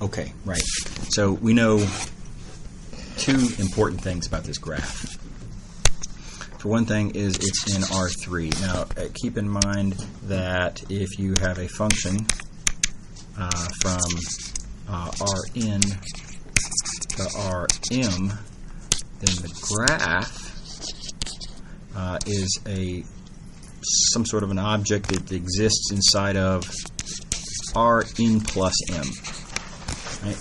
Okay, right. So we know two important things about this graph. For one thing is it's in R3. Now keep in mind that if you have a function from Rn to Rm, then the graph is some sort of an object that exists inside of Rn plus m. Right?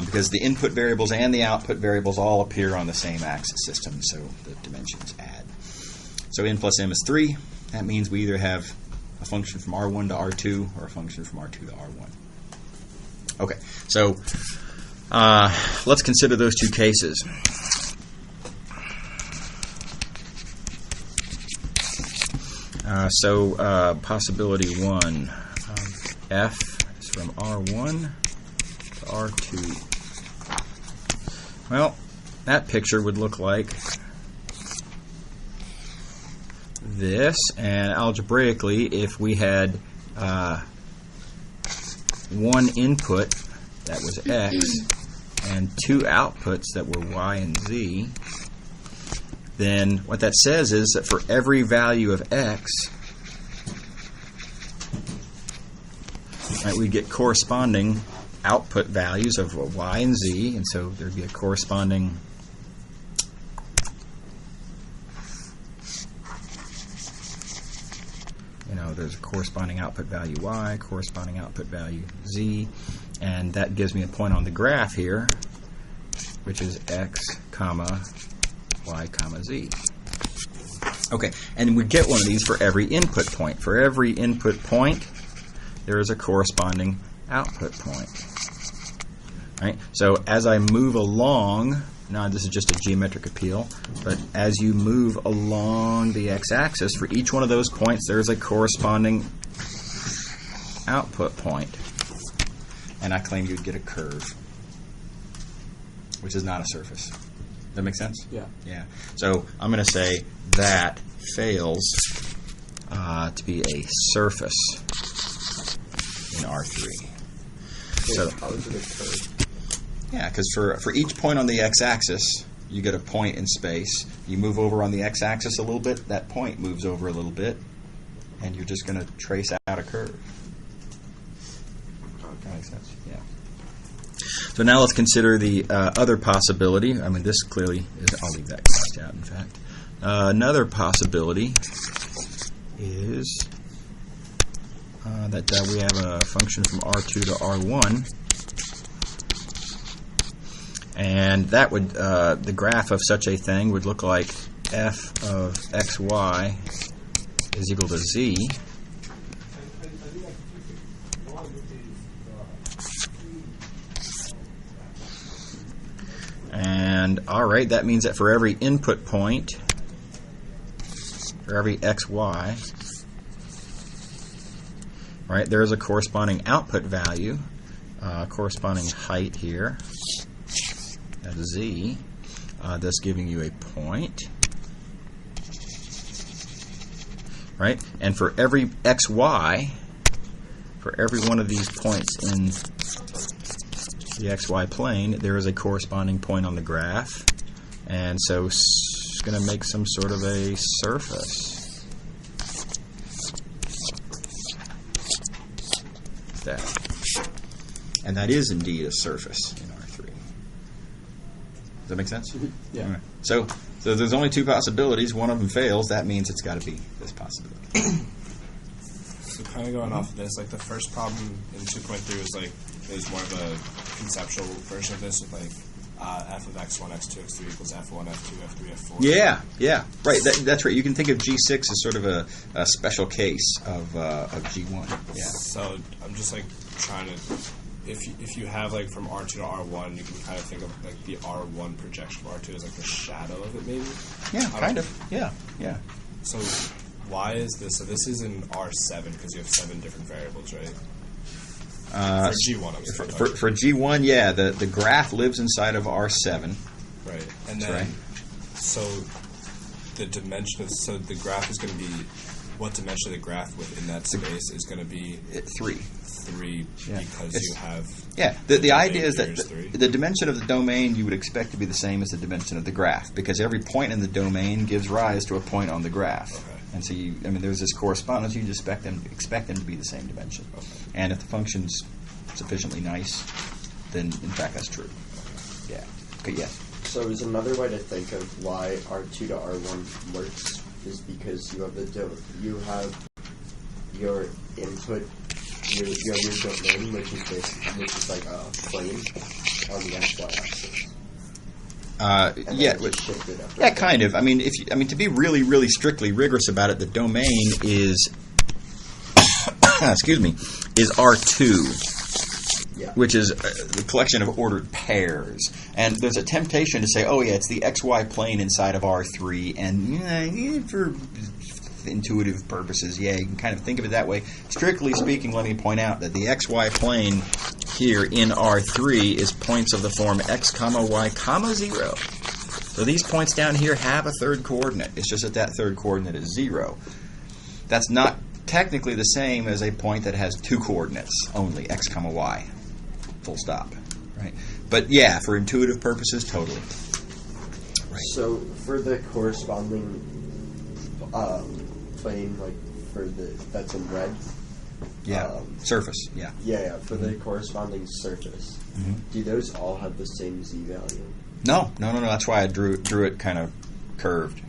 Because the input variables and the output variables all appear on the same axis system, so the dimensions add. So n plus m is 3. That means we either have a function from R1 to R2 or a function from R2 to R1. Okay, so let's consider those two cases. Possibility 1, f is from R1 to R2. Well, that picture would look like this, and algebraically, if we had one input that was x and two outputs that were y and z, then what that says is that for every value of x, right, we get corresponding output values of y and z, and so there'd be a corresponding there's a corresponding output value y, corresponding output value z, and that gives me a point on the graph here, which is x, comma, y, comma, z. Okay, and we get one of these for every input point. For every input point, there is a corresponding output point. Right? So as I move along, now this is just a geometric appeal, but as you move along the x-axis, for each one of those points, there's a corresponding output point. And I claim you'd get a curve, which is not a surface. Does that make sense? Yeah. Yeah. So I'm going to say that fails to be a surface in R3. So how is it a curve? Yeah, because for each point on the x-axis, you get a point in space. You move over on the x-axis a little bit, that point moves over a little bit, and you're just going to trace out a curve. That makes sense? Yeah. So now let's consider the other possibility. I mean, this clearly is, I'll leave that crossed out, in fact. Another possibility is that we have a function from R2 to R1. And that would, the graph of such a thing would look like f of xy is equal to z. And, all right, that means that for every input point, for every xy, right, there is a corresponding output value, corresponding height here. Z, thus giving you a point, right? And for every xy, for every one of these points in the xy plane, there is a corresponding point on the graph, and so it's going to make some sort of a surface. That, and that is indeed a surface in R3. Does that make sense? Yeah. All right. So there's only two possibilities. One of them fails. That means it's got to be this possibility. So kind of going off of this, like the first problem in 2.3 was like it was more of a conceptual version of this with like f of x1, x2, x3 equals f1, f2, f3, f4. Yeah, right. That's right. You can think of G6 as sort of a special case of G1. Yeah. So I'm just like trying to. If you have like from R2 to R1, you can kind of think of like the R1 projection of R2 as like the shadow of it, maybe. Yeah, kind of. Yeah. So why is this? So this is in R7 because you have 7 different variables, right? For G1, I'm sorry. For G1, yeah, the graph lives inside of R7. Right, and then right. So the dimension of the graph is going to be what dimension of the graph within that space is going to be 3. 3 Yeah. because you have The idea is that here is 3. the dimension of the domain you would expect to be the same as the dimension of the graph, because every point in the domain gives rise to a point on the graph. Okay. And so there's this correspondence. You just expect them to be the same dimension. Okay. And if the function's sufficiently nice, then in fact that's true. Yeah. Okay. Yeah. So is another way to think of why R2 to R1 works is because you have you have your input, you have your domain, which is like a plane on the XY axis. Yeah, kind of. To be really, really strictly rigorous about it, the domain is, excuse me, is R2. Yeah. Which is the collection of ordered pairs. And there's a temptation to say, oh, yeah, it's the XY plane inside of R3, and for intuitive purposes, yeah, you can kind of think of it that way. Strictly speaking, let me point out that the XY plane here in R3 is points of the form x, y, 0. So these points down here have a third coordinate. It's just that third coordinate is 0. That's not technically the same as a point that has 2 coordinates only, x, y. Full stop, right? But yeah, for intuitive purposes, totally. Right. So for the corresponding plane, like that's in red. Yeah. Surface. Yeah. Yeah. For the corresponding surface, do those all have the same z value? No. That's why I drew it kind of curved.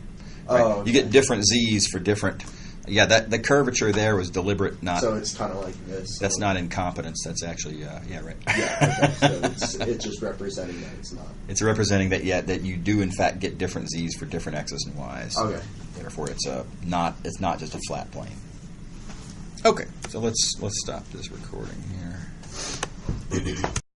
Right? Oh, okay. You get different z's for different. Yeah, the curvature there was deliberate, not. So it's kind of like this. That's not incompetence. That's actually, yeah, right. Yeah, okay. So it's just representing that it's not. It's representing that, that you do in fact get different z's for different x's and y's. Okay. Therefore, it's not just a flat plane. Okay, so let's stop this recording here.